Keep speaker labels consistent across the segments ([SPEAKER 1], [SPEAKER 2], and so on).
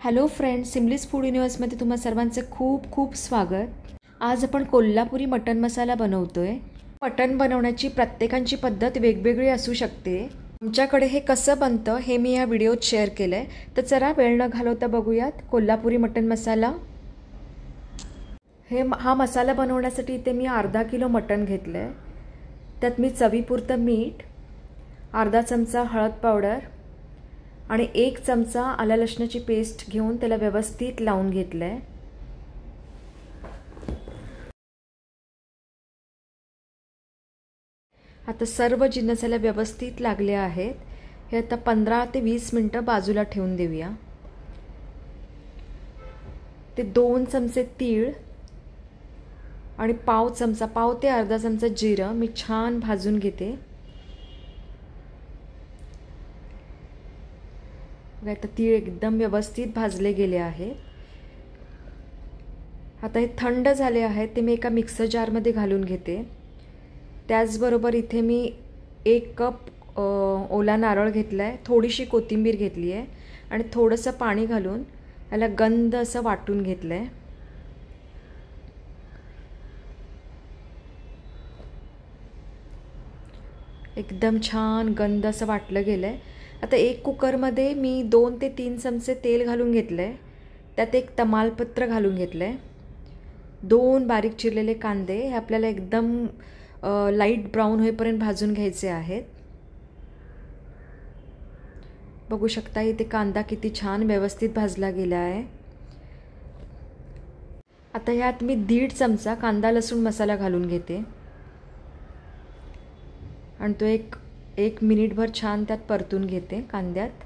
[SPEAKER 1] Hello friends, सिमलीज food युनिवर्समध्ये तुम्हा सर्वांचं खूप खूप स्वागत। आज आपण कोल्हापुरी मटन मसाला बनवतोय। मटन बनवण्याची प्रत्येकाची पद्धत वेगवेगळी असू शकते। आमच्याकडे हे कसं बनतं हे मी या व्हिडिओत शेअर केलंय, तर चला वेळ न घालवता बघूयात कोल्हापुरी मटन मसाला। हा मसाला बनवण्यासाठी इथे मी अर्धा किलो मटन घेतलंय। त्यात मी चवीपुरतं मीठ, अर्धा चमचा हळद पावडर आणि 1 चमचा आलं लसणाची पेस्ट घेऊन त्याला व्यवस्थित लावून घेतलंय। आता सर्व जिन्नसाला व्यवस्थित लागले आहेत। हे आता 15 ते 20 मिनिटं बाजूला ठेवून देऊया। ते 2 चमचे तीळ आणि पाव ते अर्धा चमचा जिरं मी छान भाजून घेते। आता तीळ एकदम व्यवस्थित भाजले गेले आहेत। आता हे थंड झाले आहेत, ते मी एका मिक्सर जार मध्ये घालून घेते। त्याचबरोबर इथे मी 1 कप ओला नारळ घेतलाय, थोडीशी कोथिंबीर घेतली आहे आणि थोडंसं पाणी घालून याला गंध असं वाटून घेतलंय। एकदम छान गंध असं वाटलं गेलंय। आता 1 कुकरमध्ये मी 2 ते 3 चमचे तेल घालून घेतलंय। त्यात 1 तमालपत्र घालून घेतलंय। 2 बारीक चिरलेले कांदे, हे आपल्याला एकदम लाईट ब्राऊन होईपर्यंत भाजून घ्यायचे आहेत। बघू शकता इथे कांदा किती छान व्यवस्थित भाजला गेला आहे। आता ह्यात मी 1.5 चमचा कांदा लसूण मसाला घालून घेते आणि तो एक मिनिटभर छान त्यात परतून घेते कांद्यात।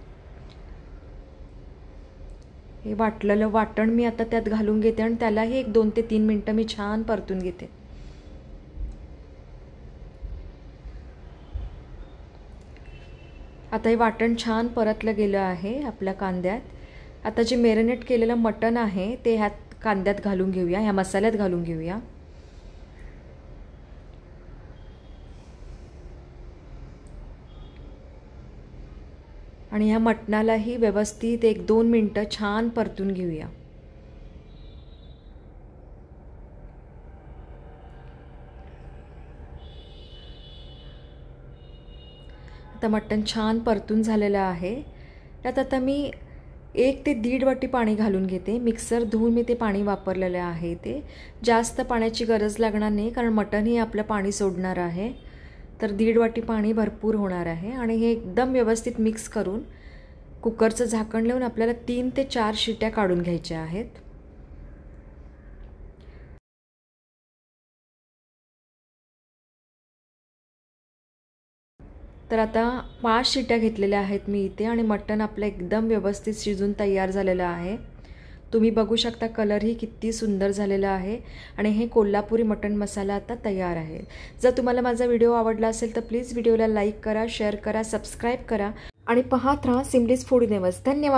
[SPEAKER 1] हे वाटलेलं वाटण मी आता त्यात घालून घेते आणि त्यालाही 1 2 ते 3 मिनिटं मी छान परतून घेते। आता हे वाटण छान परतलं गेलं आहे आपल्या कांद्यात। आता जे मॅरिनेट केलेलं मटण आहे ते ह्यात कांद्यात घालून घेऊया, ह्या मसाल्यात घालून घेऊया। आणि ह्या मटणालाही व्यवस्थित 1 2 मिनिटं छान परतून घेऊया। आता मटण छान परतून झालेलं आहे। त्यात आता मी 1 ते 1.5 वाटी पाणी घालून घेते। मिक्सर धुवून मी ते पाणी वापरलेलं आहे। ते जास्त पाण्याची गरज लागणार नाही, कारण मटणही आपलं पाणी सोडणार आहे। तर 1.5 वाटी पाणी भरपूर होणार आहे आणि हे एकदम व्यवस्थित मिक्स करून कुकरचं झाकण लावून आपल्याला 3 ते 4 शिट्या काढून घ्यायच्या आहेत। तर आता 5 शिट्या घेतलेल्या आहेत मी इथे आणि मटण आपलं एकदम व्यवस्थित शिजून तयार झालेलं आहे। तुम्ही बघू शकता कलरही किती सुंदर झालेला आहे आणि हे कोल्हापुरी मटण मसाला आता तयार आहे। जर तुम्हाला माझा व्हिडिओ आवडला असेल तर प्लीज व्हिडिओला लाईक करा, शेअर करा, सबस्क्राईब करा आणि पाहत राहा सिमलीज फूड युनिवर्स। धन्यवाद।